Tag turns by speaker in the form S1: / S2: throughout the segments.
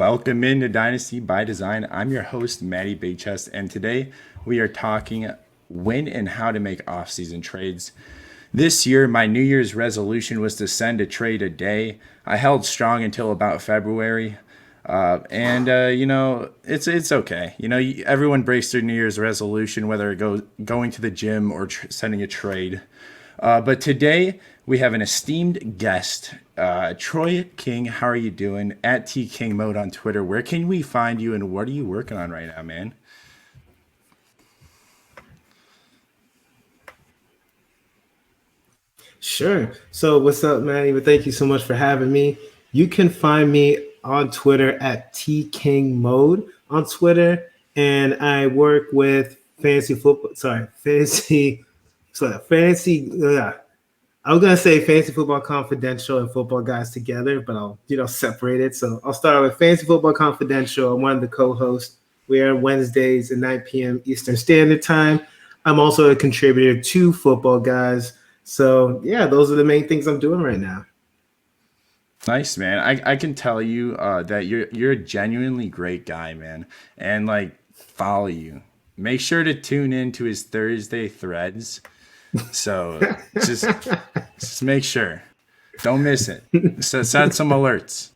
S1: Welcome into Dynasty by Design. I'm your host, Matty Big Chest, and today we are talking when and how to make off-season trades. This year, my New Year's resolution was to send a trade a day. I held strong until about February, and it's okay. Everyone breaks their New Year's resolution, whether it goes going to the gym or sending a trade. But today we have an esteemed guest, Troy King. How are you doing? At T King Mode on Twitter. Where can we find you, and what are you working on right now, man?
S2: Sure. So, what's up, Manny? But thank you so much for having me. You can find me on Twitter at tkingmode on Twitter, and I work with fantasy football. Sorry, fantasy. I was gonna say Fantasy Football Confidential and Football Guys Together, but I'll separate it. So I'll start with Fantasy Football Confidential. I'm one of the co-hosts. We are Wednesdays at 9 p.m. Eastern Standard Time. I'm also a contributor to Football Guys. So yeah, those are the main things I'm doing right now.
S1: Nice, man. I can tell you that you're a genuinely great guy, man, and like follow you. Make sure to tune in to his Thursday threads. So just just make sure. Don't miss it. So set some alerts.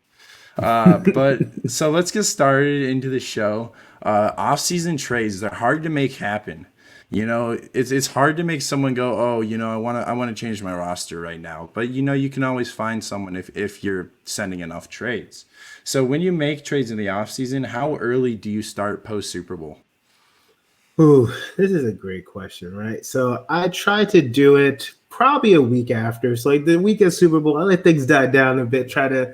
S1: But so let's get started into the show. Off-season trades, they're hard to make happen. It's hard to make someone go, oh, I want to change my roster right now. But you can always find someone if you're sending enough trades. So when you make trades in the off-season, how early do you start post Super Bowl?
S2: Ooh, this is a great question, right? So I try to do it probably a week after. So like the week of Super Bowl, I let things die down a bit, try to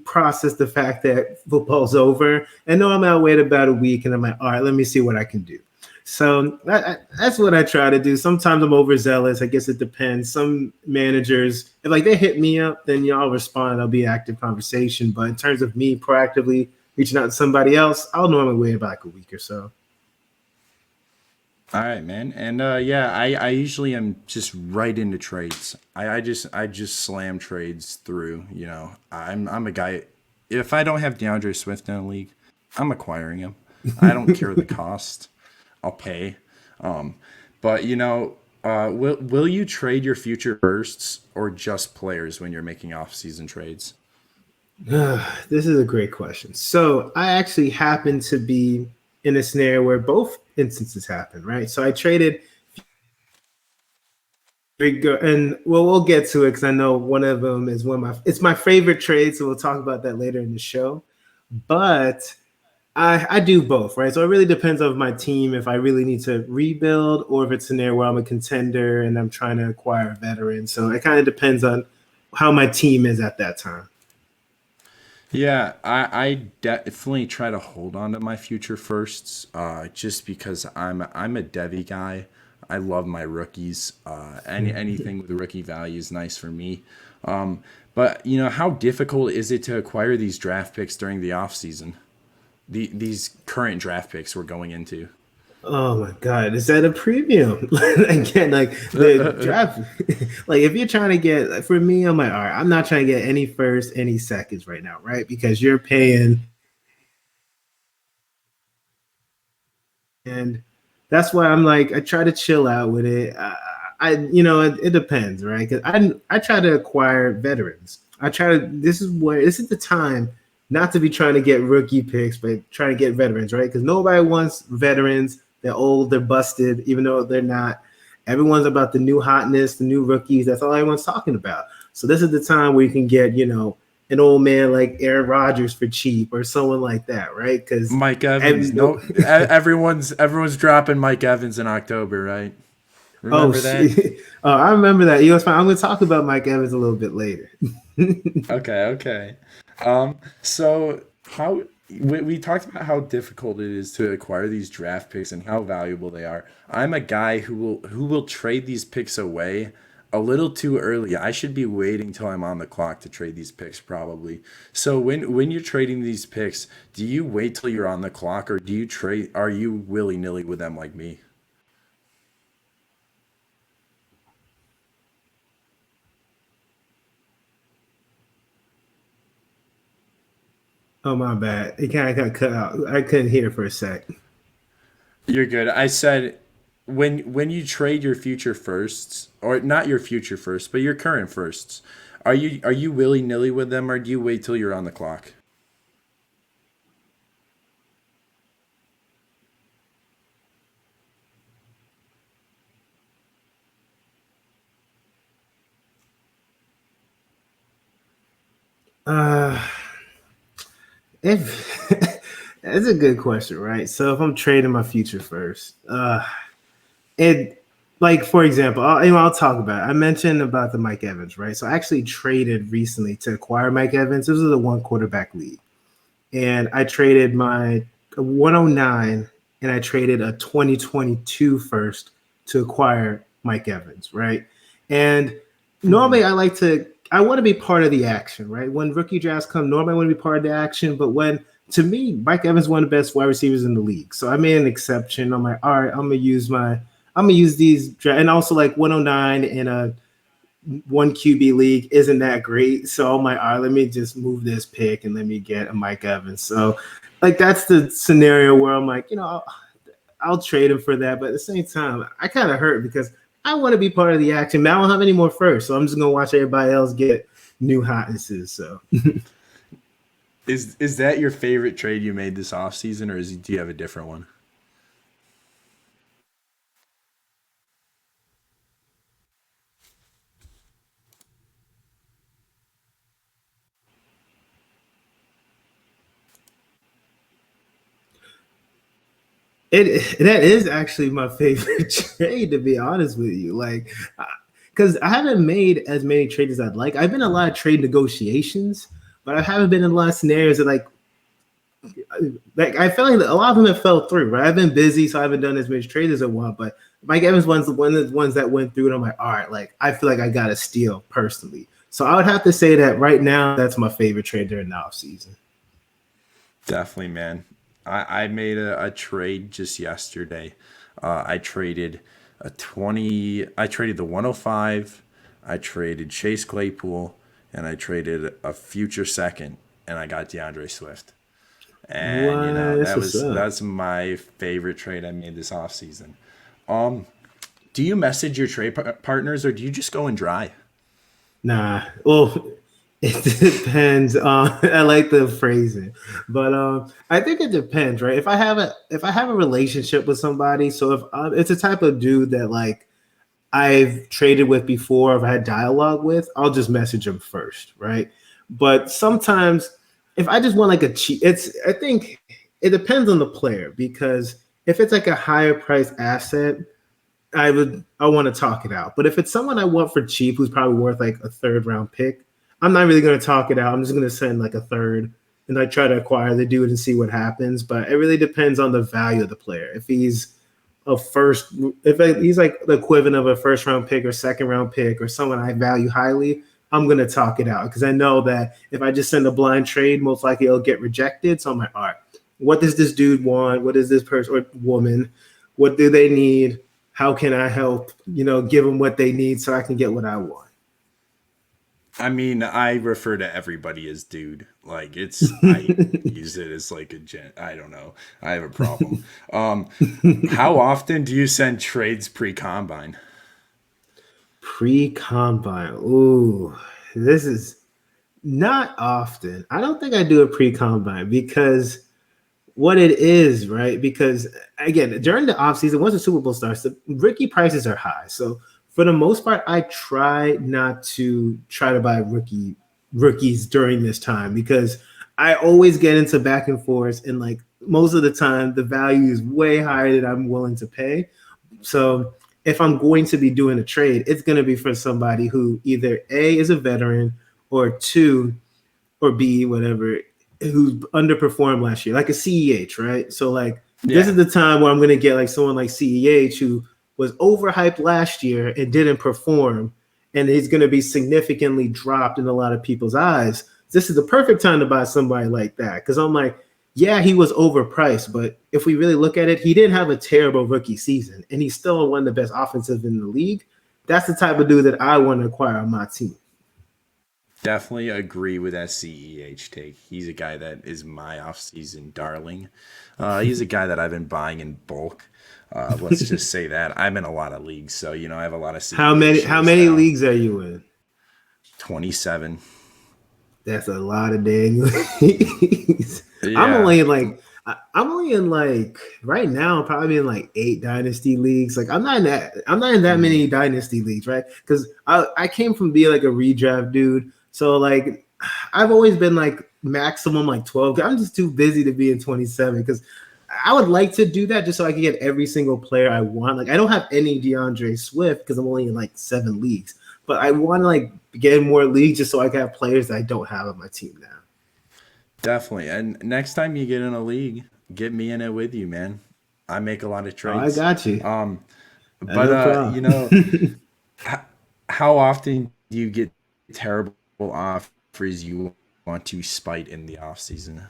S2: process the fact that football's over. And know I'm out wait about a week, and I'm like, all right, let me see what I can do. So that's what I try to do. Sometimes I'm overzealous. I guess it depends. Some managers, if like they hit me up, then I'll respond. I'll be active conversation. But in terms of me proactively reaching out to somebody else, I'll normally wait about like a week or so.
S1: All right, man. And yeah, I usually am just right into trades. I just slam trades through. I'm a guy. If I don't have DeAndre Swift in a league, I'm acquiring him. I don't care the cost. I'll pay. Um, but will you trade your future firsts or just players when you're making off-season trades?
S2: This is a great question. So I actually happen to be in a scenario where both instances happen, right? So I traded and well, we'll get to it because I know one of them is it's my favorite trade. So we'll talk about that later in the show. But I do both, right? So it really depends on my team if I really need to rebuild or if it's an area where I'm a contender and I'm trying to acquire a veteran. So it kind of depends on how my team is at that time.
S1: Yeah, I definitely try to hold on to my future firsts, just because I'm a Devi guy. I love my rookies. Anything with rookie value is nice for me. Um, but how difficult is it to acquire these draft picks during the off season? These current draft picks we're going into.
S2: Oh my God, is that a premium? Again, like the draft, like if you're trying to get, like, for me, I'm like, all right, I'm not trying to get any first, any seconds right now, right? Because you're paying, and that's why I'm like, I try to chill out with it. It depends, right? Because I try to acquire veterans. I try to, this is the time not to be trying to get rookie picks, but trying to get veterans, right? Because nobody wants veterans. They're old, they're busted, even though they're not. Everyone's about the new hotness, the new rookies. That's all everyone's talking about. So this is the time where you can get, an old man like Aaron Rodgers for cheap or someone like that, right? Because
S1: Mike Evans. No, everyone's dropping Mike Evans in October, right?
S2: oh,
S1: Remember that?
S2: I remember that. I'm going to talk about Mike Evans a little bit later.
S1: Okay, okay. So we talked about how difficult it is to acquire these draft picks and how valuable they are. I'm a guy who will trade these picks away a little too early. I should be waiting till I'm on the clock to trade these picks probably. So when you're trading these picks, do you wait till you're on the clock or do you trade are you willy-nilly with them like me?
S2: Oh my bad. It kind of got cut out. I couldn't hear for a sec.
S1: You're good. I said when you trade your future firsts, or not your future first, but your current firsts, are you willy nilly with them, or do you wait till you're on the clock?
S2: Uh, if that's a good question, right? So if I'm trading my future first, it like for example, I'll talk about it. I mentioned about the Mike Evans, right? So I actually traded recently to acquire Mike Evans. This was a one quarterback league, and I traded my 109 and I traded a 2022 first to acquire Mike Evans, right? And
S1: Hmm.
S2: normally I want to be part of the action, right? When rookie drafts come, normally I want to be part of the action, but when to me, Mike Evans is one of the best wide receivers in the league. So I made an exception. I'm like, all right, I'm gonna use these and also like 109 in a one QB league isn't that great. So I'm like, all right, let me just move this pick and let me get a Mike Evans. So like that's the scenario where I'm like, I'll trade him for that. But at the same time, I kind of hurt because I want to be part of the action. Now I don't have any more first. So I'm just gonna watch everybody else get new hotnesses. So
S1: Is that your favorite trade you made this offseason, or do you have a different one?
S2: it that is actually my favorite trade, to be honest with you. Like, because I haven't made as many trades as I'd like. I've been in a lot of trade negotiations, but I haven't been in a lot of scenarios that like I feel like a lot of them have fell through. Right, I've been busy, so I haven't done as much trades as I want. But Mike Evans one's one of the ones that went through, and I'm like, all right, like I feel like I got a steal personally. So I would have to say that right now, that's my favorite trade during the offseason.
S1: Definitely, man. I made a trade just yesterday. I traded I traded the 105, I traded Chase Claypool, and I traded a future second, and I got DeAndre Swift. And
S2: What? That's what's up.
S1: that's my favorite trade I made this offseason. Um, do you message your partners, or do you just go and dry?
S2: Nah. Well, it depends. I like the phrasing, but I think it depends, right? If I have a relationship with somebody, so if it's a type of dude that like I've traded with before, if I had dialogue with, I'll just message them first, right? But sometimes if I just want like a cheap, I think it depends on the player because if it's like a higher price asset, I want to talk it out. But if it's someone I want for cheap who's probably worth like a third round pick, I'm not really going to talk it out. I'm just going to send like a third and I try to acquire the dude and see what happens. But it really depends on the value of the player. If he's a first, if he's like the equivalent of a first round pick or second round pick or someone I value highly, I'm going to talk it out because I know that if I just send a blind trade, most likely it'll get rejected. So I'm like, all right, what does this dude want? What does this person or woman? What do they need? How can I help? Give them what they need so I can get what I want.
S1: I mean, I refer to everybody as dude. Like I use it as like a I don't know. I have a problem. Um, how often do you send trades pre-combine?
S2: Pre combine. Ooh, this is not often. I don't think I do a pre combine because what it is, right? Because again, during the offseason, once the Super Bowl starts, the rookie prices are high. So for the most part, I try not to try to buy rookies during this time because I always get into back and forth, and like most of the time, the value is way higher than I'm willing to pay. So if I'm going to be doing a trade, it's going to be for somebody who either A is a veteran or two or B, whatever, who's underperformed last year, like a CEH, right? So like this
S1: Yeah.
S2: is the time where I'm gonna get like someone like CEH who was overhyped last year and didn't perform, and he's gonna be significantly dropped in a lot of people's eyes. This is the perfect time to buy somebody like that because I'm like, yeah, he was overpriced, but if we really look at it, he didn't have a terrible rookie season, and he's still one of the best offensive in the league. That's the type of dude that I want to acquire on my team.
S1: Definitely agree with that CEH take. He's a guy that is my offseason darling. He's a guy that I've been buying in bulk. Let's just say that I'm in a lot of leagues, so I have a lot of
S2: How many how
S1: CEHs
S2: many
S1: now.
S2: leagues are you in?
S1: 27.
S2: That's a lot of dang leagues. I'm
S1: Yeah.
S2: only in like I'm only in like right now I'm probably in like 8 dynasty leagues. Like I'm not in that
S1: Mhm.
S2: many dynasty leagues, right? Because I came from being like a redraft dude. So like I've always been like maximum like 12. I'm just too busy to be in 27 because I would like to do that just so I can get every single player I want. Like I don't have any DeAndre Swift because I'm only in like 7 leagues, but I want to like get in more leagues just so I can have players that I don't have on my team now.
S1: Definitely. And next time you get in a league, get me in it with you, man. I make a lot of
S2: Oh, I
S1: trades.
S2: got you.
S1: Um, but
S2: No problem.
S1: h- how often do you get terrible offers you want to spite in the off season?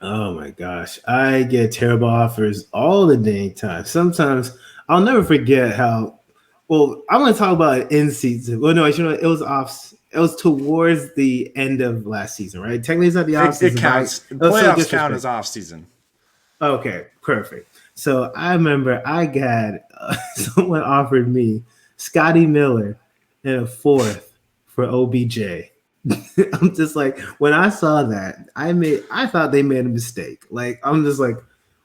S2: Oh my gosh. I get terrible offers all the dang time. Sometimes I'll never forget how well I'm gonna talk about it in season. Well no, it was off it was towards the end of last season, right? Technically it's not the off
S1: It
S2: season, but
S1: counts.
S2: it was so
S1: Playoffs count as
S2: disrespectful.
S1: off season.
S2: Okay, perfect. So I remember I got someone offered me Scotty Miller and a fourth for OBJ. I'm just like, when I saw that, I thought they made a mistake. Like, I'm just like,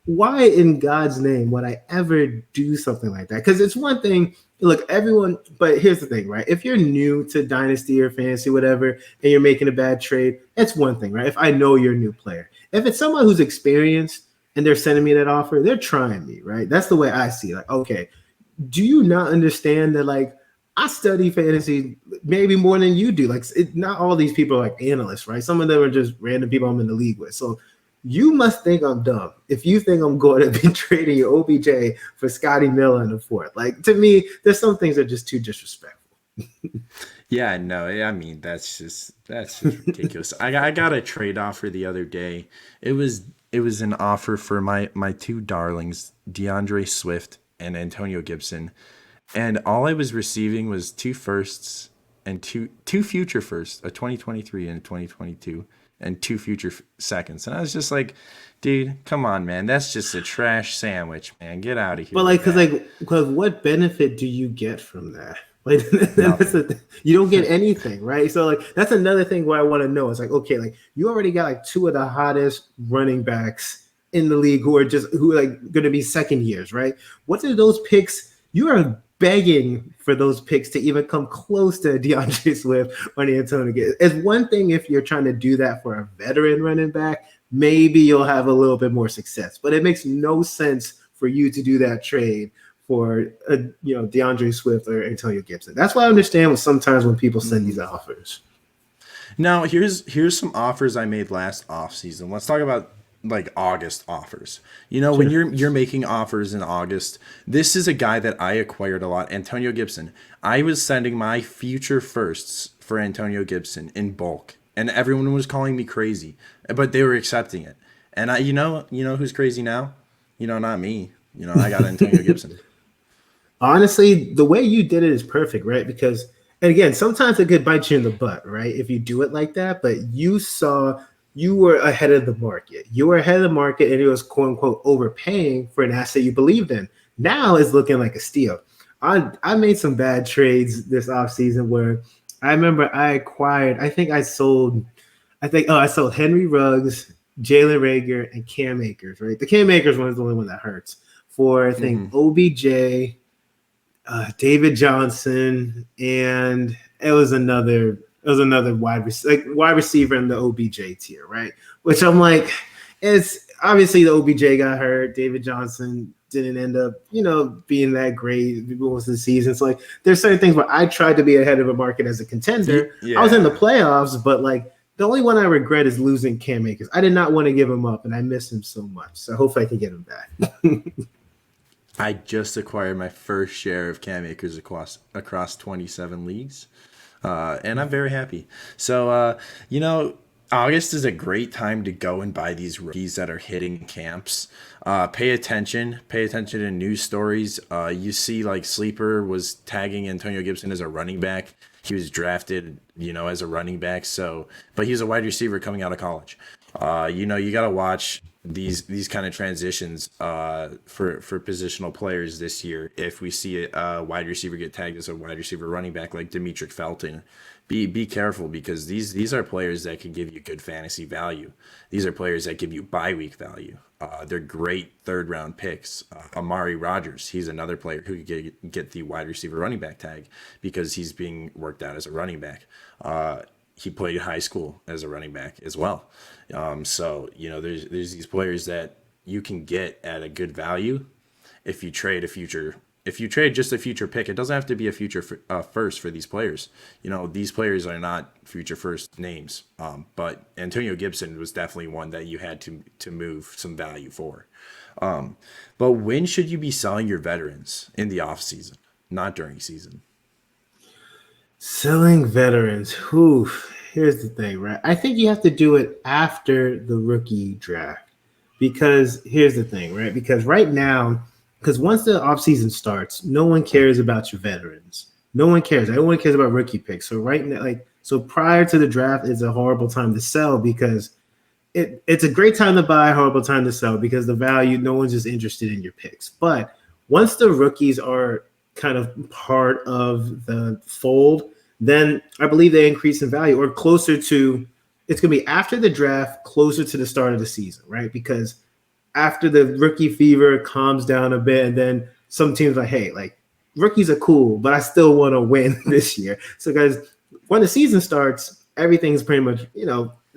S2: why in God's name would I ever do something like that? Because it's one thing, look, everyone, but here's the thing, right? If you're new to Dynasty or Fantasy, whatever, and you're making a bad trade, it's one thing, right? If I know you're a new player. If it's someone who's experienced and they're sending me that offer, they're trying me, right? That's the way I see it. Like, okay, do you not understand that like I study fantasy maybe more than you do? Like not all these people are like analysts, right? Some of them are just random people I'm in the league with. So you must think I'm dumb if you think I'm going to be trading your OBJ for Scotty Miller in the fourth. Like to me, there's some things that are just too disrespectful.
S1: Yeah, no, I mean that's just ridiculous. I got a trade offer the other day. It was an offer for my two darlings, DeAndre Swift and Antonio Gibson, and all I was receiving was two firsts and two future firsts, a 2023 and a 2022, and two future seconds. And I was just like, dude, come on, man, that's just a trash sandwich, man. Get out of
S2: But
S1: here with
S2: like,
S1: that.
S2: because what benefit do you get from that? Like,
S1: Nothing.
S2: you don't get anything, right? So like, that's another thing where I want to know. It's like, okay, like you already got like two of the hottest running backs in the league who are like going to be second years, right? What are those picks? You are begging for those picks to even come close to DeAndre Swift or Antonio Gibson. It's one thing if you're trying to do that for a veteran running back, maybe you'll have a little bit more success. But it makes no sense for you to do that trade for DeAndre Swift or Antonio Gibson. That's why I understand sometimes when people send these
S1: Mhm.
S2: offers.
S1: Now here's some offers I made last offseason. Let's talk about like August offers. When
S2: Sure.
S1: you're making offers in August, this is a guy that I acquired a lot, Antonio Gibson. I was sending my future firsts for Antonio Gibson in bulk, and everyone was calling me crazy, but they were accepting it. And you know who's crazy now? Not me. I got Antonio Gibson.
S2: Honestly, the way you did it is perfect, right? Because, and again, sometimes it could bite you in the butt, right? If you do it like that, but you were ahead of the market. You were ahead of the market and it was quote unquote overpaying for an asset you believed in. Now it's looking like a steal. I made some bad trades this offseason where I remember I sold Henry Ruggs, Jalen Rager, and Cam Akers, right? The Cam Akers one is the only one that hurts. For I think
S1: Hmm.
S2: OBJ, David Johnson, and it was another wide receiver in the OBJ tier, right? Which I'm like, it's obviously the OBJ got hurt. David Johnson didn't end up, being that great most of the season. So like, there's certain things where I tried to be ahead of a market as a contender. I was in the
S1: Yeah.
S2: playoffs, but like the only one I regret is losing Cam Akers. I did not want to give him up, and I miss him so much. So hopefully I can get him back.
S1: I just acquired my first share of Cam Akers across 27 leagues, and I'm very happy. So, August is a great time to go and buy these rookies that are hitting camps. Pay attention to news stories. You see, like Sleeper was tagging Antonio Gibson as a running back. He was drafted, as a running back. So, but he's a wide receiver coming out of college. You got to watch these kind of transitions for positional players this year. If we see a wide receiver get tagged as a wide receiver running back like Demetric Felton, be careful because these are players that can give you good fantasy value. These are players that give you bye week value. They're great third round picks. Amari Rogers, he's another player who could get the wide receiver running back tag because he's being worked out as a running back. He played high school as a running back as well. So there's these players that you can get at a good value if you trade a future. If you trade just a future pick, it doesn't have to be a future first for these players. These players are not future first names. But Antonio Gibson was definitely one that you had to move some value for. But when should you be selling your veterans in the off season, not during season?
S2: Selling veterans. Whew. Here's the thing, right? I think you have to do it after the rookie draft. Because here's the thing, right? Because right now, because once the offseason starts, no one cares about your veterans. No one cares. Everyone cares about rookie picks. So right now, so prior to the draft is a horrible time to sell because it's a great time to buy, horrible time to sell because the value, no one's just interested in your picks. But once the rookies are kind of part of the fold, then I believe they increase in value or closer to it's going to be after the draft, closer to the start of the season, right? Because after the rookie fever calms down a bit, and then some teams are like, hey, like rookies are cool, but I still want to win this year. So, guys, when the season starts, everything's pretty much,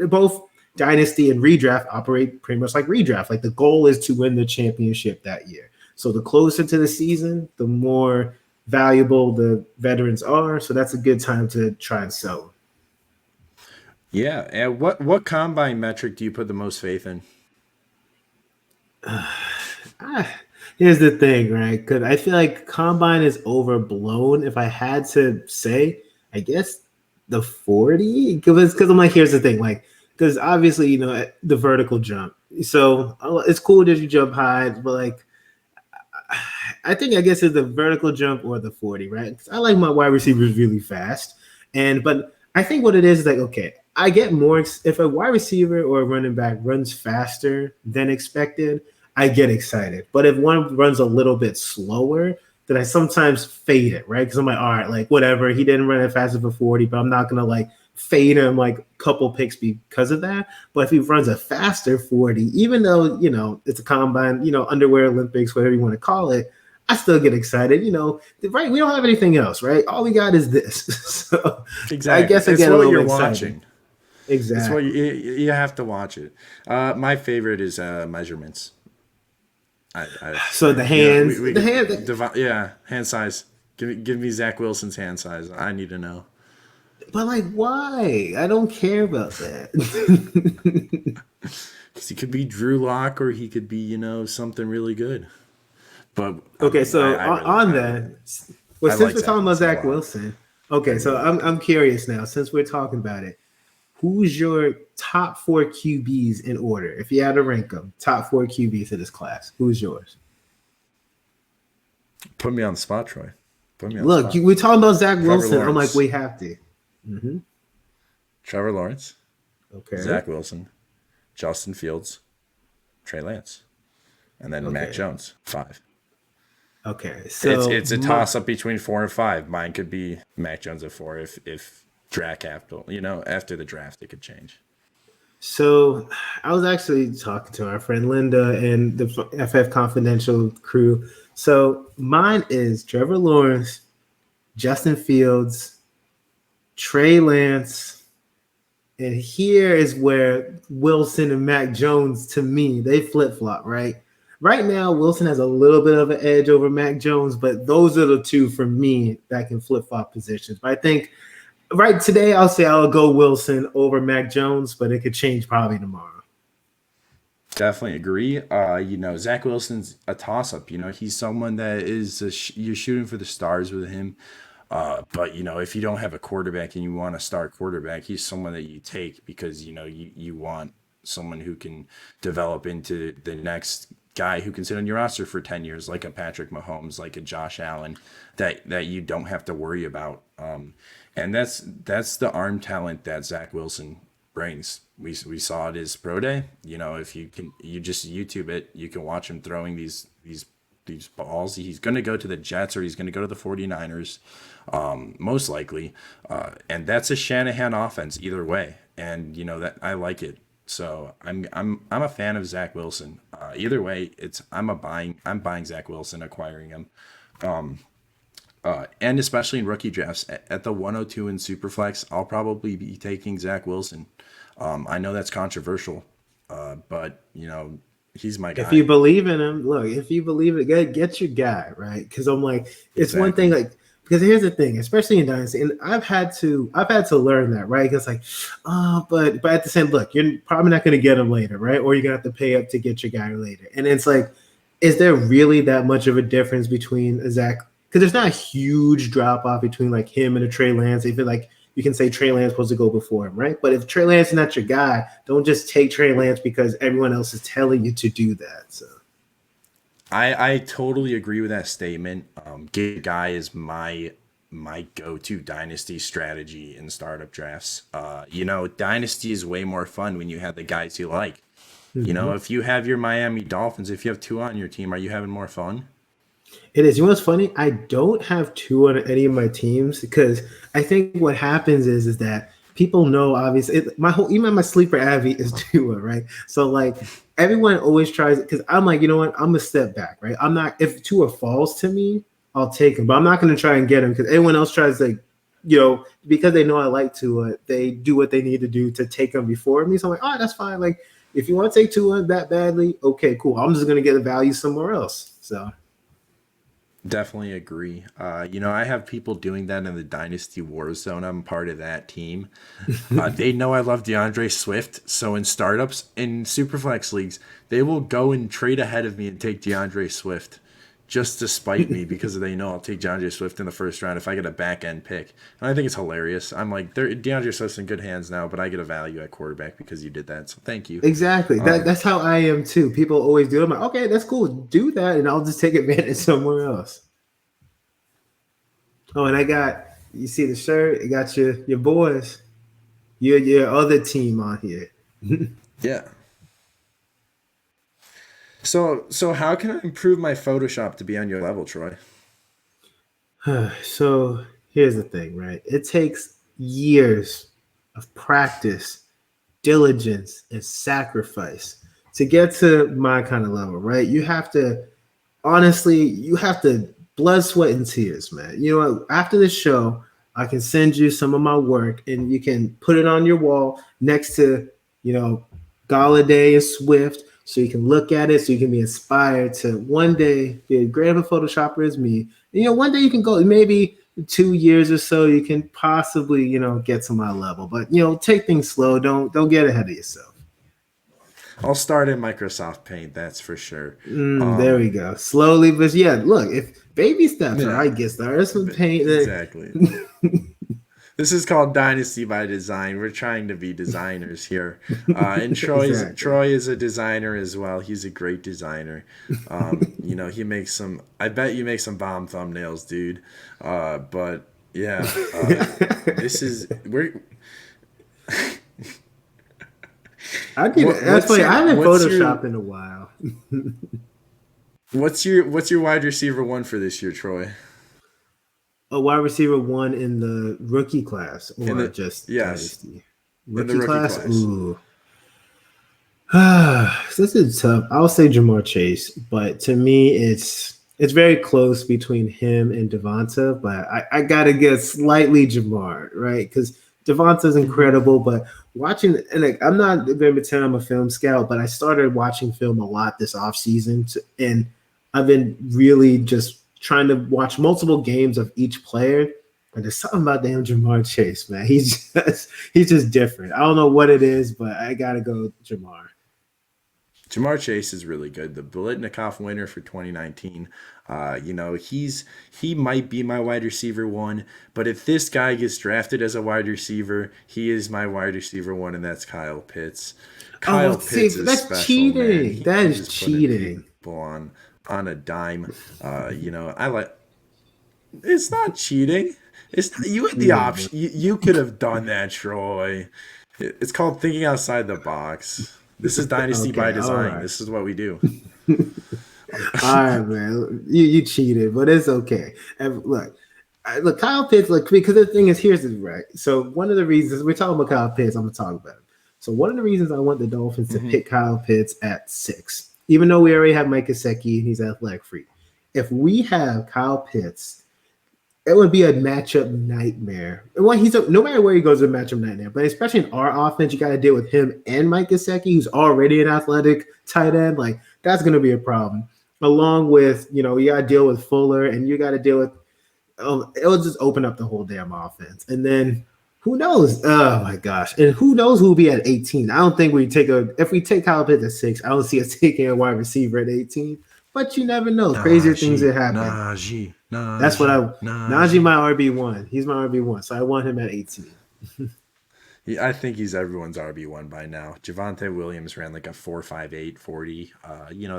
S2: both dynasty and redraft operate pretty much like redraft. Like the goal is to win the championship that year. So the closer to the season, the more valuable the veterans are. So that's a good time to try and sell them.
S1: Yeah, and what combine metric do you put the most faith in?
S2: Here's the thing, right? Because I feel like combine is overblown. If I had to say, I guess the 40, because I'm like, here's the thing, like, because obviously, the vertical jump. So it's cool that you jump high, but like, I guess it's the vertical jump or the 40, right? 'Cause I like my wide receivers really fast, but I think what it is like, okay, I get more if a wide receiver or a running back runs faster than expected. I get excited. But if one runs a little bit slower, then I sometimes fade it, right? Because I'm like, all right, like whatever. He didn't run it faster for 40, but I'm not gonna like fade him like a couple picks because of that. But if he runs a faster 40, even though it's a combine, underwear Olympics, whatever you want to call it, I still get excited. Right? We don't have anything else, right? All we got is this. So I
S1: Exactly.
S2: guess I
S1: It's
S2: get a
S1: what
S2: little
S1: you're
S2: excited.
S1: watching. It's what
S2: Exactly.
S1: you have to watch it. My favorite is measurements.
S2: So the
S1: We
S2: hands,
S1: we
S2: the hand,
S1: yeah, hand size. Give me Zach Wilson's hand size. I need to know.
S2: but like, why? I don't care about that.
S1: 'Cause he could be Drew Lock or he could be something really good. But I
S2: Okay,
S1: mean, I,
S2: so
S1: I
S2: on,
S1: really
S2: on that, well,
S1: I
S2: since
S1: like
S2: we're
S1: Zach
S2: talking about
S1: Wilson a
S2: Zach
S1: lot.
S2: Wilson,
S1: I
S2: okay, so
S1: really
S2: I'm
S1: like
S2: I'm
S1: him.
S2: curious now. Since we're talking about it, who's your top four QBs in order? If you had to rank them, top four QBs in this class, who's yours?
S1: Put me on the spot, Troy. Put me on the
S2: Look,
S1: spot.
S2: we're talking about Zach
S1: Trevor
S2: Wilson. I'm like,
S1: Lawrence.
S2: we have to. Hmm.
S1: Trevor Lawrence.
S2: Okay.
S1: Zach Wilson. Justin Fields. Trey Lance. And then Mac
S2: Okay.
S1: Jones. 5.
S2: Okay.
S1: It's
S2: So
S1: it's a toss up between 4 and 5. Mine could be Mac Jones at 4 if draft capital. After the draft it could change.
S2: So I was actually talking to our friend Linda and the FF Confidential crew. So mine is Trevor Lawrence, Justin Fields, Trey Lance, and here is where Wilson and Mac Jones, to me, they flip flop, right? Right now, Wilson has a little bit of an edge over Mac Jones, but those are the two for me that can flip flop positions. But I think right today, I'll say I'll go Wilson over Mac Jones, but it could change probably tomorrow.
S1: Definitely agree. Zach Wilson's a toss up. He's someone that is you're shooting for the stars with him. But if you don't have a quarterback and you want a star quarterback, he's someone that you take because you want someone who can develop into the next guy who can sit on your roster for 10 years, like a Patrick Mahomes, like a Josh Allen, that you don't have to worry about. And that's the arm talent that Zach Wilson brings. We saw it his pro day. You know, if you can, you just YouTube it, you can watch him throwing these balls. He's going to go to the Jets or he's going to go to the 49ers, most likely. And that's a Shanahan offense either way. And you know that I like it. So I'm a fan of Zach Wilson. Either way, I'm buying Zach Wilson, acquiring him. And especially in rookie drafts at the 102 in Superflex, I'll probably be taking Zach Wilson. I know that's controversial, but you know he's my
S2: If you
S1: guy.
S2: believe in him, look, if you believe it, get your guy, right? Because I'm like, it's one thing,
S1: Exactly.
S2: like, because here's the thing, especially in Dynasty, and I've had to learn that, right? Because like, but at the same, look, you're probably not going to get him later, right? Or you're gonna have to pay up to get your guy later, and it's like, is there really that much of a difference between a Zach? Because there's not a huge drop off between like him and a Trey Lance. I feel like you can say Trey Lance supposed to go before him, right? But if Trey Lance is not your guy, don't just take Trey Lance because everyone else is telling you to do that. So
S1: I totally agree with that statement. Get guy is my go-to dynasty strategy in startup drafts. You know, dynasty is way more fun when you have the guys you like. You know,
S2: mhm.
S1: if you have your Miami Dolphins, if you have two on your team, are you having more fun?
S2: It is. You know what's funny? I don't have two on any of my teams because I think what happens is that people know obviously my whole even my sleeper Avi is Tua, right? So like everyone always tries because I'm like, you know what? I'm gonna step back, right? I'm not if Tua falls to me, I'll take him, but I'm not gonna try and get him because everyone else tries to, because they know I like Tua, they do what they need to do to take him before me. So I'm like, all right, that's fine. Like if you want to take Tua that badly, okay, cool. I'm just gonna get the value somewhere else. So
S1: Definitely agree. You know, I have people doing that in the Dynasty Warzone. I'm part of that team. They know I love DeAndre Swift, so in startups in Superflex leagues, they will go and trade ahead of me and take DeAndre Swift just to spite me because they know I'll take DeAndre Swift in the first round if I get a back end pick. And I think it's hilarious. I'm like, DeAndre Swift's in good hands now, but I get a value at quarterback because you did that. So thank you.
S2: exactly. That
S1: Um,
S2: that's how I am too. People always do. I'm like, okay, that's cool. Do that, and I'll just take advantage somewhere else. Oh, and I got you see the shirt. I got your boys, your other team on here.
S1: yeah. So how can I improve my Photoshop to be on your level, Troy?
S2: So here's the thing, right? It takes years of practice, diligence, and sacrifice to get to my kind of level, right? You have to honestly, you have to blood, sweat, and tears, man. You know what? After this show, I can send you some of my work and you can put it on your wall next to, you know, Galladay and Swift so you can look at it so you can be inspired to one day be as great of a Photoshopper as me. And, one day you can go, maybe 2 years or so, you can possibly, get to my level. But, take things slow. Don't get ahead of yourself.
S1: I'll start in Microsoft Paint, that's for sure.
S2: There we
S1: Um,
S2: go. Slowly, but yeah, look, if baby steps, all
S1: yeah,
S2: right, get started. Some paint.
S1: exactly. This is called Dynasty by Design. We're trying to be designers here. And
S2: Exactly.
S1: Troy is a designer as well. He's a great designer. You know, he makes some. I bet you make some bomb thumbnails, dude. But yeah, this is we're.
S2: I did. That's
S1: What's
S2: funny.
S1: your
S2: I haven't
S1: what's your
S2: photoshopped in a while.
S1: what's your wide receiver one for this year, Troy?
S2: A wide receiver one in the rookie class
S1: In
S2: or
S1: the
S2: just
S1: yes,
S2: dynasty
S1: in the
S2: rookie
S1: rookie
S2: class.
S1: class.
S2: Ooh, this is tough. I'll say Jamar Chase, but to me, it's very close between him and Devonta. But I gotta get slightly Jamar, right? Because Devonta's
S1: Mhm.
S2: incredible, but watching and like I'm not going to pretend I'm a film scout, but I started watching film a lot this offseason, and I've been really just trying to watch multiple games of each player. And there's something about damn Jamar Chase, man. He's just different. I don't know what it is, but I gotta go Jamar.
S1: Jamar Chase is really good. The Biletnikoff winner for 2019. You know, he might be my wide receiver one, but if this guy gets drafted as a wide receiver, he is my wide receiver one, and that's Kyle Pitts.
S2: Oh,
S1: Kyle
S2: see,
S1: Pitts is
S2: that's
S1: special, man.
S2: cheating.
S1: He
S2: That
S1: can
S2: is
S1: just put it.
S2: cheating.
S1: on a dime. I like it's not cheating. It's not, you had the
S2: Yeah, bro.
S1: option. You could have done that, Troy. It's called thinking outside the box. This is Dynasty by
S2: Okay, all
S1: Design.
S2: right.
S1: This is what we do.
S2: All right, man. You cheated, but it's okay. And look, look, Kyle Pitts, look, because the thing is, here's the right. So one of the reasons we're talking about Kyle Pitts, I'm gonna talk about him. So one of the reasons I want the Dolphins to
S1: Mhm.
S2: pick Kyle Pitts at 6, even though we already have Mike Gesicki and he's athletic free, if we have Kyle Pitts, it would be a matchup nightmare. Well, no matter where he goes, it's a matchup nightmare. But especially in our offense, you got to deal with him and Mike Gesicki, who's already an athletic tight end. Like that's going to be a problem. Along with you got to deal with Fuller, and you got to deal with. It'll just open up the whole damn offense, and then who knows? Oh my gosh! And who knows who will be at 18? I don't think we take a. If we take Kyle Pitts at 6, I don't see us taking a wide receiver at 18. But you never know. Crazier things
S1: Najee,
S2: that happen.
S1: Najee,
S2: That's what
S1: Najee,
S2: I. Najee
S1: Najee.
S2: my RB1. He's my RB1, so I want him at 18.
S1: I think he's everyone's RB1 by now. Javante Williams ran like a 4.58 40.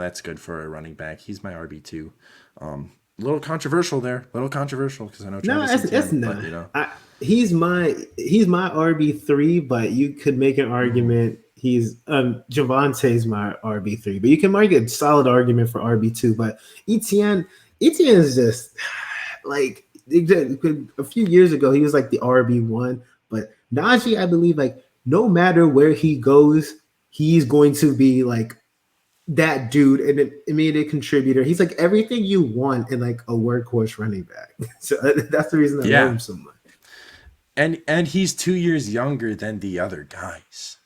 S1: That's good for a running back. He's my RB2. A little controversial there. A little controversial because I know
S2: No,
S1: Travis
S2: it's
S1: Etienne, but
S2: not. He's my RB3, but you could make an
S1: mhm.
S2: argument he's Javante's my RB3, but you can make a solid argument for RB2. But Etienne is just like a few years ago he was like the RB1, but Najee, I believe, like no matter where he goes, he's going to be like that dude and an immediate contributor. He's like everything you want in like a workhorse running back. So that's the reason I love
S1: Yeah,
S2: him so much.
S1: and he's 2 years younger than the other guys.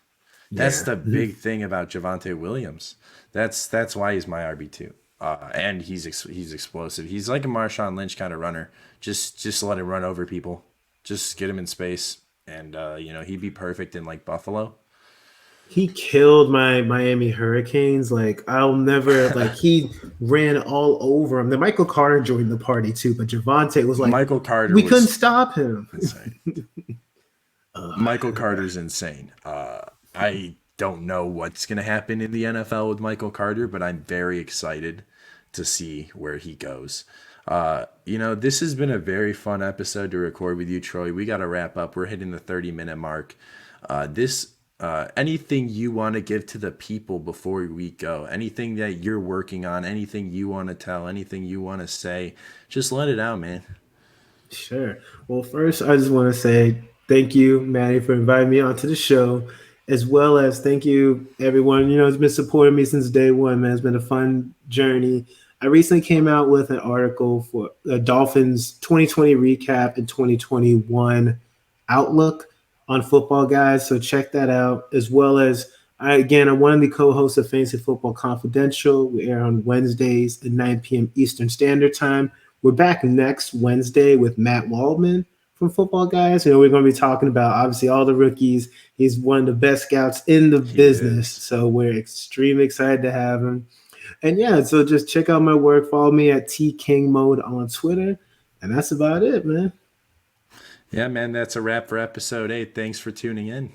S1: That's
S2: Yeah.
S1: the big thing about Javante Williams. That's why he's my RB2. And he's explosive. He's like a Marshawn Lynch kind of runner. Just let him run over people. Just get him in space, and he'd be perfect in like Buffalo.
S2: He killed my Miami Hurricanes. Like I'll never like he ran all over him. The Michael Carter joined the party too, but Javante was like,
S1: Michael Carter
S2: we couldn't
S1: was
S2: stop him.
S1: insane.
S2: Uh,
S1: Michael Carter's insane. I don't know what's going to happen in the NFL with Michael Carter, but I'm very excited to see where he goes. This has been a very fun episode to record with you, Troy. We got to wrap up. We're hitting the 30-minute mark. Anything you want to give to the people before we go? Anything that you're working on? Anything you want to tell? Anything you want to say? Just let it out, man.
S2: Sure. Well, first, I just want to say thank you, Maddie, for inviting me onto the show, as well as thank you, everyone. Has been supporting me since day one, man. It's been a fun journey. I recently came out with an article for the Dolphins 2020 recap and 2021 outlook on football, guys. So check that out, as well as I'm one of the co-hosts of Fantasy Football Confidential. We air on Wednesdays at 9 p.m. Eastern Standard Time. We're back next Wednesday with Matt Waldman from Football Guys. We're going to be talking about obviously all the rookies. He's one of the best scouts in the
S1: He
S2: business,
S1: is.
S2: so we're extremely excited to have him. And yeah, so just check out my work. Follow me at T King Mode on Twitter, and that's about it, man.
S1: Yeah, man, that's a wrap for episode 8. Thanks for tuning in.